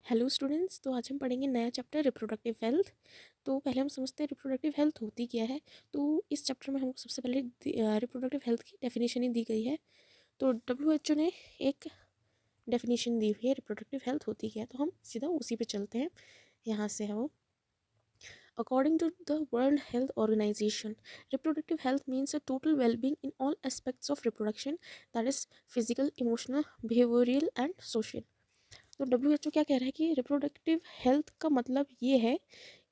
Hello students, तो आज हम पढ़ेंगे नया चैप्टर रिप्रोडक्टिव हेल्थ। तो पहले हम समझते हैं रिप्रोडक्टिव हेल्थ होती क्या है। तो इस चैप्टर में हमको सबसे पहले रिप्रोडक्टिव हेल्थ की डेफिनेशन ही दी गई है। तो WHO ने एक डेफिनेशन दी हुई है रिप्रोडक्टिव हेल्थ होती क्या है, तो हम सीधा उसी पे चलते हैं। यहाँ से है वो, according to the World Health Organization, reproductive health means a total wellbeing in all aspects of reproduction, that is physical, emotional, behavioural and social. तो WHO क्या कह रहा है कि रिप्रोडक्टिव हेल्थ का मतलब ये है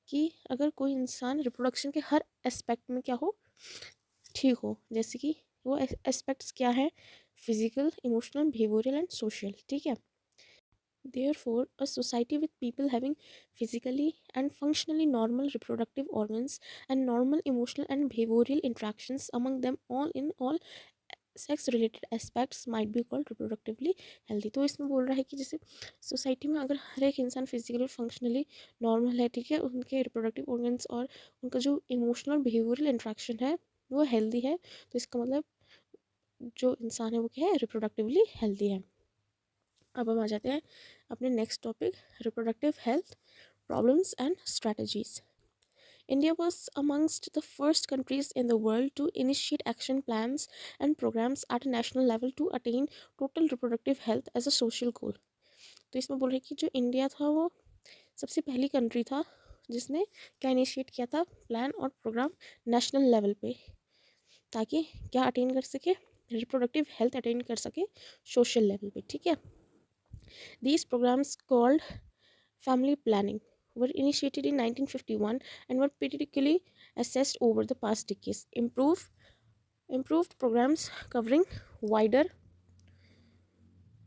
कि अगर कोई इंसान रिप्रोडक्शन के हर एस्पेक्ट में क्या हो, ठीक हो। जैसे कि वो एस्पेक्ट्स क्या है, physical, emotional, behavioural and social. ठीक है। Therefore, a society with people having physically and functionally normal reproductive organs and normal emotional and behavioral interactions among them all in all sex related aspects might be called reproductively healthy. तो इसमें बोल रहा है कि जैसे society में अगर हर एक इंसान फिजिकली और फंक्शनली नॉर्मल है, ठीक है, उनके रिप्रोडक्टिव ऑर्गन्स और उनका जो इमोशनल बिहेवियरल इंट्रैक्शन है वो हेल्दी है, तो इसका मतलब जो इंसान है वो क्या है, रिप्रोडक्टिवली हेल्दी है। अब हम आ जाते हैं अपने next topic, reproductive health problems and strategies. India was amongst the first countries in the world to initiate action plans and programs at a national level to attain total reproductive health as a social goal. तो इसमें बोल रहे हैं कि जो India था वो सबसे पहली कंट्री था जिसने क्या इनिशिएट किया था, प्लान और प्रोग्राम नेशनल लेवल पे, ताकि क्या अटेन कर सके, रिप्रोडक्टिव हेल्थ अटेन कर सके सोशल लेवल पे। ठीक है। These programs called family planning were initiated in 1951 and were periodically assessed over the past decades. Improved programs covering wider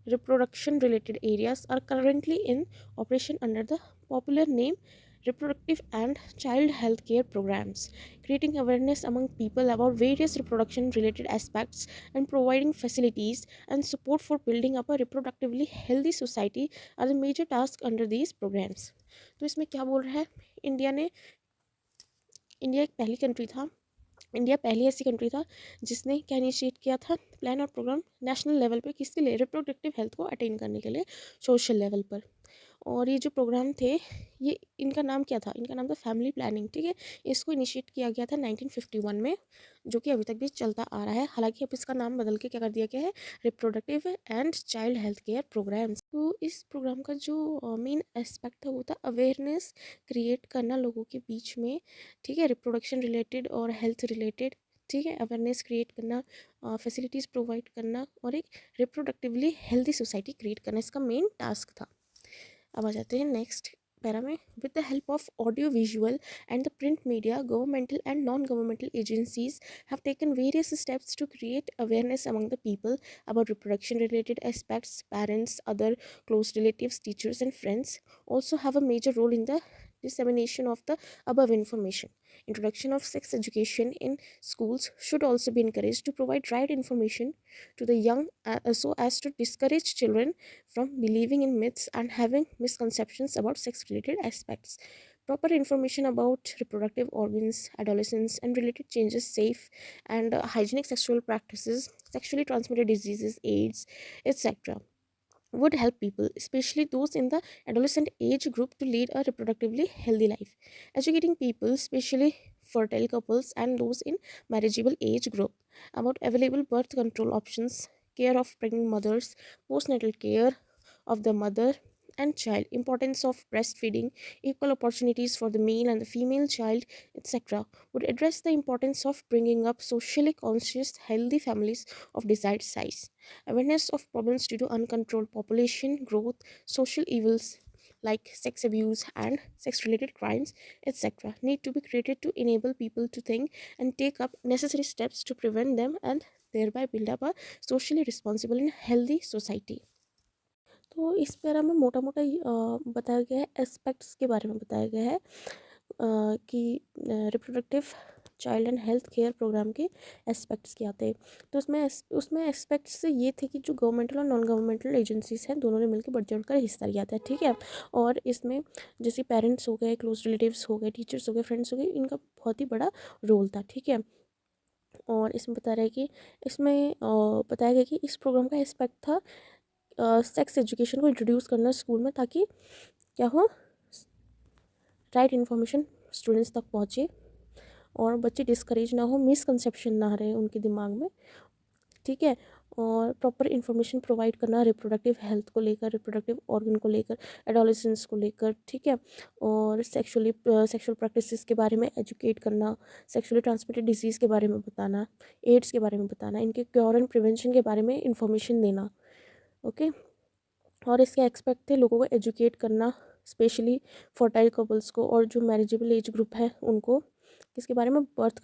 reproduction related areas are currently in operation under the popular name reproductive and child health care programs, creating awareness among people about various reproduction related aspects and providing facilities and support for building up a reproductively healthy society are the major tasks under these programs. तो इसमें क्या बोल रहा है, India एक पहली country था, India पहली ऐसी कंट्री था जिसने क्या इनिशिएट किया था, प्लान और प्रोग्राम नेशनल लेवल पे, किसके लिए, रिप्रोडक्टिव हेल्थ को अटेन करने के लिए सोशल लेवल पर। और ये जो प्रोग्राम थे, ये इनका नाम क्या था, इनका नाम था फैमिली प्लानिंग। ठीक है। इसको इनिशिएट किया गया था 1951 में, जो कि अभी तक भी चलता आ रहा है। हालांकि अब इसका नाम बदल के क्या कर दिया गया है, reproductive and child health care programmes. तो इस प्रोग्राम का जो मेन एस्पेक्ट था वो था अवेयरनेस क्रिएट करना लोगों के बीच में। ठीक है। रिप्रोडक्शन रिलेटेड और हेल्थ रिलेटेड, ठीक है, अवेयरनेस क्रिएट करना, फैसिलिटीज़ प्रोवाइड करना और एक रिप्रोडक्टिवली हेल्दी सोसाइटी क्रिएट करना इसका मेन टास्क था। अब आ जाते हैं नेक्स्ट पैरा में, with the help of audio visual and the print media, governmental and non governmental agencies have taken various steps to create awareness among the people about reproduction related aspects. Parents, other close relatives, teachers and friends also have a major role in the dissemination of the above information. Introduction of sex education in schools should also be encouraged to provide right information to the young, so as to discourage children from believing in myths and having misconceptions about sex related aspects. Proper information about reproductive organs, adolescence, and related changes, safe and hygienic sexual practices, sexually transmitted diseases, AIDS, etc., would help people, especially those in the adolescent age group, to lead a reproductively healthy life. Educating people, especially fertile couples and those in marriageable age group, about available birth control options, care of pregnant mothers, postnatal care of the mother and child, importance of breastfeeding, equal opportunities for the male and the female child, etc., would address the importance of bringing up socially conscious, healthy families of desired size. Awareness of problems due to uncontrolled population growth, social evils like sex abuse and sex related crimes, etc., need to be created to enable people to think and take up necessary steps to prevent them and thereby build up a socially responsible and healthy society. तो इस para में मोटा मोटा बताया गया है, aspects के बारे में बताया गया है कि reproductive child and health care programme के एस्पेक्ट्स क्या थे। तो उसमें एस्पेक्ट्स ये थे कि जो गवर्नमेंटल और नॉन गवर्नमेंटल एजेंसीज हैं, दोनों ने मिलकर बढ़ चढ़ कर हिस्सा लिया था। ठीक है। और इसमें जैसे पेरेंट्स हो गए, क्लोज रिलेटिव्स हो गए, टीचर्स हो गए, फ्रेंड्स हो गए, इनका बहुत ही बड़ा रोल था। ठीक है। और इसमें बता रहा है कि इसमें बताया गया कि इस प्रोग्राम का एस्पेक्ट था सेक्स एजुकेशन को इंट्रोड्यूस करना स्कूल में, ताकि क्या हो, राइट इन्फॉर्मेशन स्टूडेंट्स तक पहुँचे और बच्चे डिस्करेज ना हो, मिसकंसेप्शन ना रहे उनके दिमाग में, ठीक है। और प्रॉपर इन्फॉर्मेशन प्रोवाइड करना रिप्रोडक्टिव हेल्थ को लेकर, रिप्रोडक्टिव ऑर्गन को लेकर, एडोलेसेंस को लेकर, ठीक है। और सेक्सुअल प्रैक्टिसेस के बारे में एजुकेट करना, सेक्सुअली ट्रांसमिटेड डिजीज़ के बारे में बताना, एड्स के बारे में बताना, इनके क्योर एंड प्रिवेंशन के बारे में इंफॉर्मेशन देना, ओके। और इसके एक्सपेक्ट थे लोगों को एजुकेट करना, स्पेशली फर्टाइल कपल्स को, और जो मैरिजेबल एज ग्रुप है उनको, किसके बारे में, बर्थ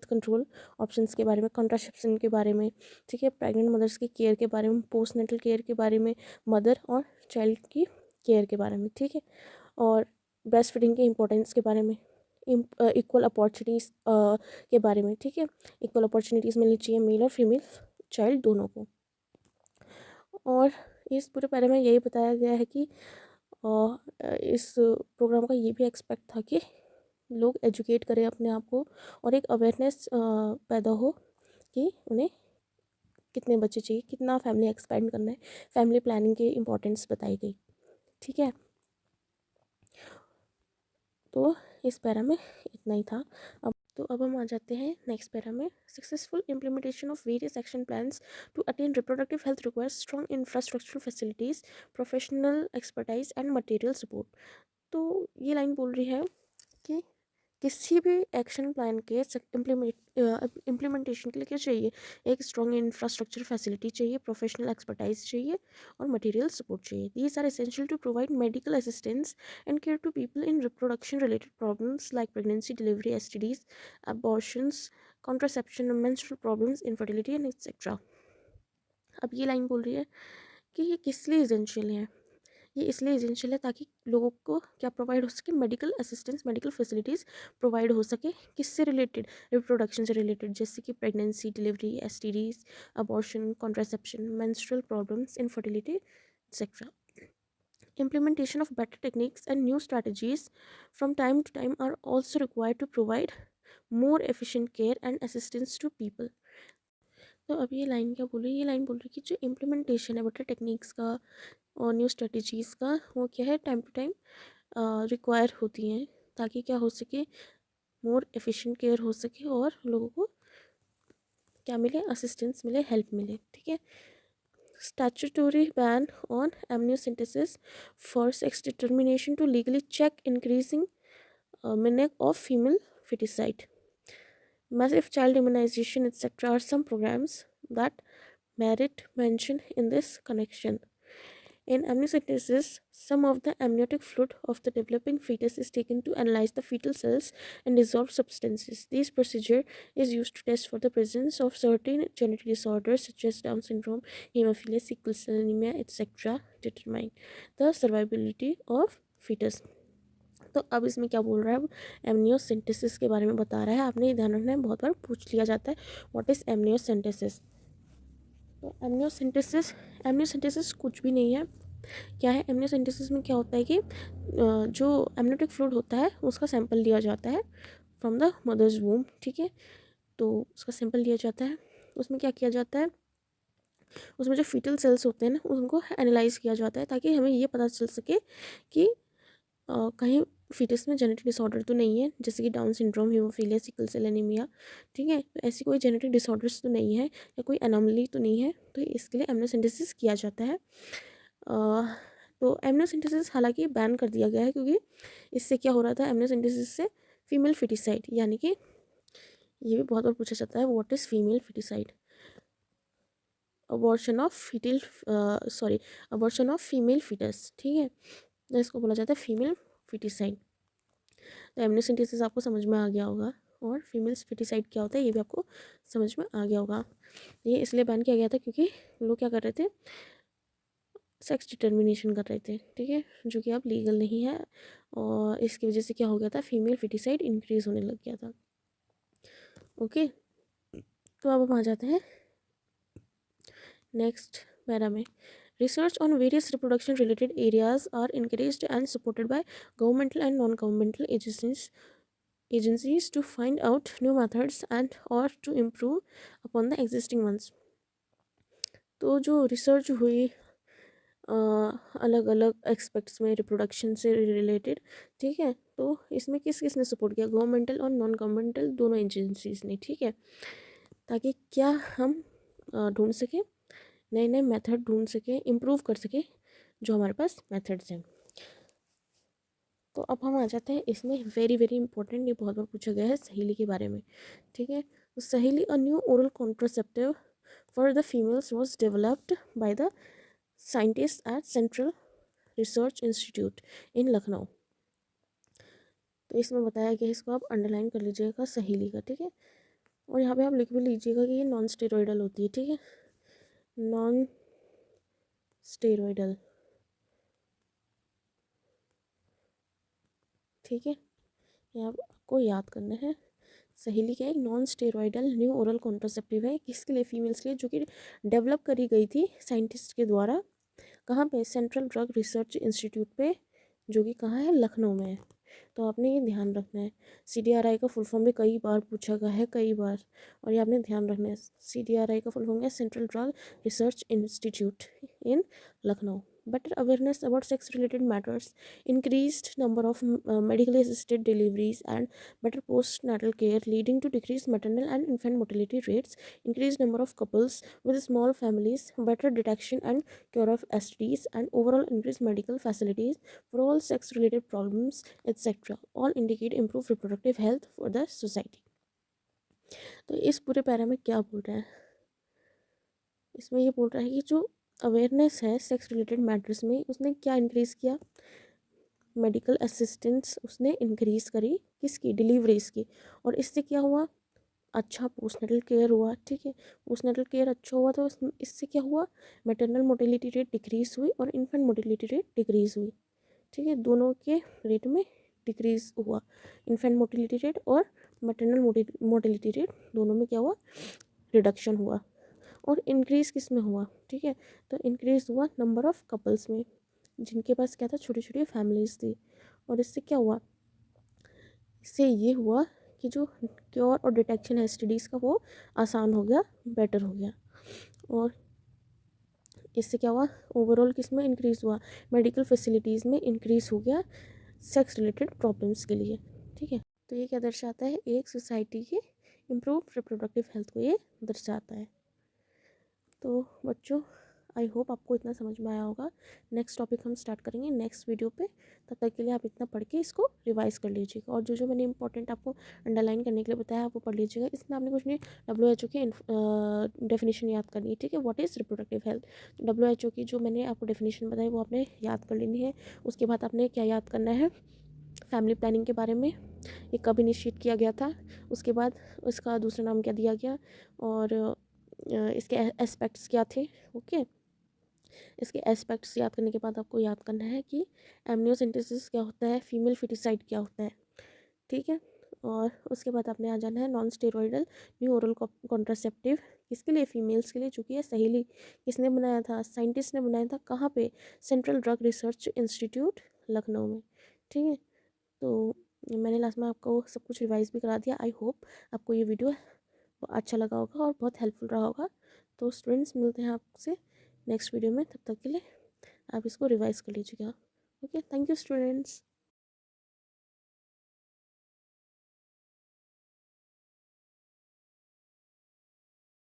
कंट्रोल ऑप्शंस के बारे में, कॉन्ट्रासेप्शन के बारे में, ठीक है, प्रेग्नेंट मदर्स की केयर के बारे में, पोस्टनेटल केयर के बारे में, मदर और चाइल्ड की केयर के बारे में, ठीक है। और ब्रेस्ट फीडिंग के इम्पोर्टेंस के बारे में, इक्वल अपॉर्चुनिटीज़ के बारे में, ठीक है। इक्वल अपॉर्चुनिटीज़ मिलनी चाहिए मेल और फीमेल चाइल्ड दोनों को। और इस पूरे बारे में यही बताया गया है कि इस प्रोग्राम का ये भी एक्सपेक्ट था कि लोग एजुकेट करें अपने आप को, और एक अवेयरनेस पैदा हो कि उन्हें कितने बच्चे चाहिए, कितना फैमिली एक्सपेंड करना है, फैमिली प्लानिंग की इम्पोर्टेंस बताई गई, ठीक है। तो इस पैरा में इतना ही था। अब हम आ जाते हैं नेक्स्ट पैरा में। Successful implementation of various action plans to attain reproductive health requires strong infrastructural facilities, professional expertise and material support. तो ये लाइन बोल रही है कि किसी भी एक्शन प्लान के इम्प्लीमेंटेशन के लिए क्या चाहिए, एक स्ट्रॉन्ग इंफ्रास्ट्रक्चर फैसिलिटी चाहिए, प्रोफेशनल एक्सपर्टाइज चाहिए और मटेरियल सपोर्ट चाहिए। These are essential to provide medical assistance and care to people in reproduction related problems like pregnancy, delivery, STDs, abortions, contraception, menstrual problems, infertility and etcetera. अब ये line बोल रही है कि ये किस लिए एसेंशियल है। ये इसलिए एसेंशियल है ताकि लोगों को क्या प्रोवाइड हो सके, medical assistance, medical facilities provide हो सके, किससे रिलेटेड, रिप्रोडक्शन से रिलेटेड, जैसे कि pregnancy, delivery, STDs, abortion, contraception, menstrual problems, infertility etcetera. Implementation of better techniques and new strategies from time to time are also required to provide more efficient care and assistance to people. तो अब ये line क्या बोल रही है, ये line बोल रही है कि जो इम्प्लीमेंटेशन है बेटर टेक्निक्स का और न्यू स्ट्रेटजीज़ का, वो क्या है, टाइम टू टाइम रिक्वायर होती हैं, ताकि क्या हो सके, मोर एफिशिएंट केयर हो सके और लोगों को क्या मिले, असिस्टेंस मिले, हेल्प मिले, ठीक है। Statutory ban on amniocentesis for sex determination to legally check increasing menace of female feticide. Massive child immunization, etc. are some programs that merit mention in this connection. In amniocentesis, some of the amniotic fluid of the developing fetus is taken to analyze the fetal cells and dissolved substances. This procedure is used to test for the presence of certain genetic disorders such as Down syndrome, hemophilia, sickle cell anemia, etc. determine the survivability of fetus. तो अब इसमें क्या बोल रहा है, amniocentesis के बारे में बता रहा है। आपने ध्यान रखना है, बहुत बार पूछ लिया जाता है व्हाट इज़ एमनियोसेंटेसिस। तो एमनियोसेंटेसिस कुछ भी नहीं है। क्या है एमनियोसेंटेसिस में, क्या होता है कि जो एमनियोटिक फ्लूइड होता है उसका सैंपल लिया जाता है फ्रॉम द मदर्स वूम, ठीक है। तो उसका सैंपल लिया जाता है, उसमें क्या किया जाता है, उसमें जो फीटल सेल्स होते हैं ना उनको एनालाइज किया जाता है, ताकि हमें ये पता चल सके कि कहीं फीटस में जेनेटिक डिसऑर्डर तो नहीं है, जैसे कि Down syndrome, haemophilia, sickle cell anaemia, ठीक है। तो ऐसी कोई जेनेटिक डिसऑर्डर्स तो नहीं है या कोई एनोमली तो नहीं है, तो इसके लिए एमनियोसेंटेसिस किया जाता है। तो एमनियोसेंटेसिस हालांकि बैन कर दिया गया है, क्योंकि इससे क्या हो रहा था, एमनियोसेंटेसिस से फीमेल फिटिसाइड, यानी कि ये भी बहुत बार पूछा जाता है what is female foeticide, abortion of abortion of female foetus, ठीक है। तो इसको बोला जाता है फीमेल फिटिसाइड। तो एमनियोसेंटेसिस आपको समझ में आ गया होगा, और फीमेल फिटिसाइड क्या होता है ये भी आपको समझ में आ गया होगा। ये इसलिए बैन किया गया था क्योंकि लोग क्या कर रहे थे, सेक्स डिटर्मिनेशन कर रहे थे, ठीक है, जो कि अब लीगल नहीं है। और इसकी वजह से क्या हो गया था, फीमेल फिटिसाइड इंक्रीज़ होने लग गया था, ओके। तो अब हम आ जाते हैं नेक्स्ट पैरा में। Research on various reproduction related areas are encouraged and supported by governmental and non-governmental agencies to find out new methods and or to improve upon the existing ones. तो जो research हुई अलग अलग aspects में reproduction से related, ठीक है, तो इसमें किस किस ने सपोर्ट किया, गवर्नमेंटल और नॉन गवर्नमेंटल दोनों एजेंसीज ने, ठीक है, ताकि क्या हम ढूंढ सकें, नए नए मेथड ढूंढ सकें, इम्प्रूव कर सकें जो हमारे पास मेथड्स हैं। तो अब हम आ जाते हैं इसमें वेरी वेरी इंपॉर्टेंट, ये बहुत बार पूछा गया है सहेली के बारे में, ठीक है। तो सहेली a new oral contraceptive for the females was developed by the scientist at central research institute इन लखनऊ। तो इसमें बताया गया, इसको आप अंडरलाइन कर लीजिएगा सहेली का, ठीक है, और यहाँ पे आप लिख भी लीजिएगा कि ये नॉन स्टेरॉइडल होती है, ठीक है, नॉन स्टेरॉइडल, ठीक है, ये आपको याद करना है। सहेली क्या है, non steroidal new oral contraceptive है, किसके लिए, फीमेल्स के लिए, जो कि डेवलप करी गई थी साइंटिस्ट के द्वारा, कहाँ पे, सेंट्रल ड्रग रिसर्च इंस्टीट्यूट पे, जो कि कहाँ है, लखनऊ में है। तो आपने ये ध्यान रखना है। CDRI का फुल फॉर्म भी कई बार पूछा गया है, कई बार, और ये आपने ध्यान रखना है। CDRI का फुल फॉर्म है central drug research institute in Lucknow. Better awareness about sex-related matters, increased number of medically assisted deliveries, and better postnatal care, leading to decreased maternal and infant mortality rates, increased number of couples with small families, better detection and cure of STDs, and overall increased medical facilities for all sex-related problems, etc. All indicate improved reproductive health for the society. तो इस पूरे para में क्या बोल रहा है, इसमें ये बोल रहा है कि जो अवेयरनेस है सेक्स रिलेटेड मैटर्स में, उसने क्या इंक्रीज़ किया, मेडिकल असिस्टेंस उसने इंक्रीज़ करी, किसकी, डिलीवरीज की, और इससे क्या हुआ, अच्छा पोस्टनेटल केयर हुआ, ठीक है, पोस्टनेटल केयर अच्छा हुआ, तो इससे क्या हुआ, मैटरनल मोटिलिटी रेट डिक्रीज हुई और इन्फेंट मोटिलिटी रेट डिक्रीज हुई, ठीक है, दोनों के रेट में डिक्रीज हुआ, इन्फेंट मोटिलिटी रेट और मैटरनल मोटिलिटी रेट दोनों में क्या हुआ, रिडक्शन हुआ। और इंक्रीज़ किस में हुआ, ठीक है, तो इंक्रीज़ हुआ नंबर ऑफ़ कपल्स में, जिनके पास क्या था, छोटी छोटी फैमिलीज थी, और इससे क्या हुआ, इससे ये हुआ कि जो क्योर और डिटेक्शन है STDs का वो आसान हो गया, बेटर हो गया, और इससे क्या हुआ, ओवरऑल किस में इंक्रीज़ हुआ, मेडिकल फैसिलिटीज़ में इंक्रीज़ हो गया सेक्स रिलेटेड प्रॉब्लम्स के लिए, ठीक है। तो ये क्या दर्शाता है, एक सोसाइटी की इम्प्रूव रिप्रोडक्टिव हेल्थ को ये दर्शाता है। तो बच्चों, आई होप आपको इतना समझ में आया होगा। नेक्स्ट टॉपिक हम स्टार्ट करेंगे नेक्स्ट वीडियो पे, तब तक के लिए आप इतना पढ़ के इसको रिवाइज कर लीजिएगा, और जो जो मैंने इंपॉर्टेंट आपको अंडरलाइन करने के लिए बताया आप वो पढ़ लीजिएगा। इसमें आपने कुछ नहीं, WHO की डेफिनेशन याद करनी है, ठीक है, what is reproductive health, WHO की जो मैंने आपको डेफिनेशन बताई वो आपने याद कर लेनी है। उसके बाद आपने क्या याद करना है, फैमिली प्लानिंग के बारे में, ये कब इनिशिएट किया गया था, उसके बाद उसका दूसरा नाम क्या दिया गया, और इसके एस्पेक्ट्स क्या थे, ओके। इसके एस्पेक्ट्स याद करने के बाद आपको याद करना है कि एमनियोसेंटेसिस क्या होता है, फीमेल फिटिसाइड क्या होता है, ठीक है, और उसके बाद आपने आ जाना है non steroidal new oral contraceptive, किसके लिए, फीमेल्स के लिए, जो कि है सहेली, किसने बनाया था, साइंटिस्ट ने बनाया था, कहाँ पे, central drug research institute Lucknow में, ठीक है। तो मैंने लास्ट में आपको सब कुछ रिवाइज भी करा दिया। आई होप आपको ये वीडियो अच्छा लगा होगा और बहुत हेल्पफुल रहा होगा। तो स्टूडेंट्स, मिलते हैं आपसे नेक्स्ट वीडियो में, तब तक के लिए आप इसको रिवाइज कर लीजिएगा। Okay, thank you students.